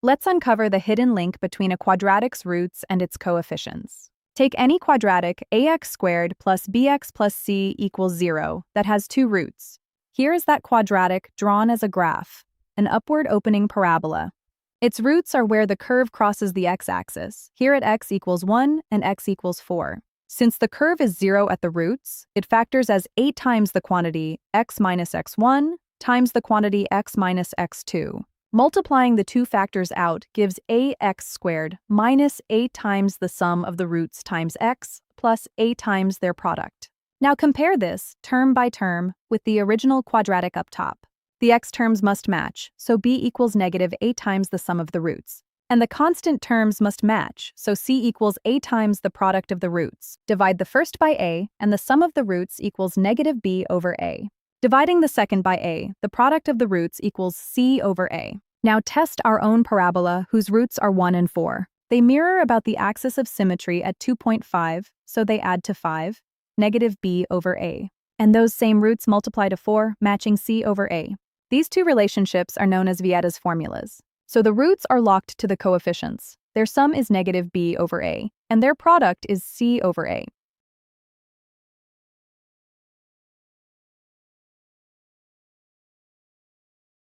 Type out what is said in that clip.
Let's uncover the hidden link between a quadratic's roots and its coefficients. Take any quadratic ax squared plus bx plus c equals 0 that has two roots. Here is that quadratic drawn as a graph, an upward opening parabola. Its roots are where the curve crosses the x-axis, here at x equals 1 and x equals 4. Since the curve is 0 at the roots, it factors as 8 times the quantity x minus x1 times the quantity x minus x2. Multiplying the two factors out gives ax squared minus 8 times the sum of the roots times x plus 8 times their product. Now compare this, term by term, with the original quadratic up top. The x terms must match, so b equals negative 8 times the sum of the roots. And the constant terms must match, so c equals a times the product of the roots. Divide the first by a, and the sum of the roots equals negative b over a. Dividing the second by a, the product of the roots equals c over a. Now test our own parabola, whose roots are 1 and 4. They mirror about the axis of symmetry at 2.5, so they add to 5, negative b over a. And those same roots multiply to 4, matching c over a. These two relationships are known as Vieta's formulas. So the roots are locked to the coefficients. Their sum is negative b over a, and their product is c over a.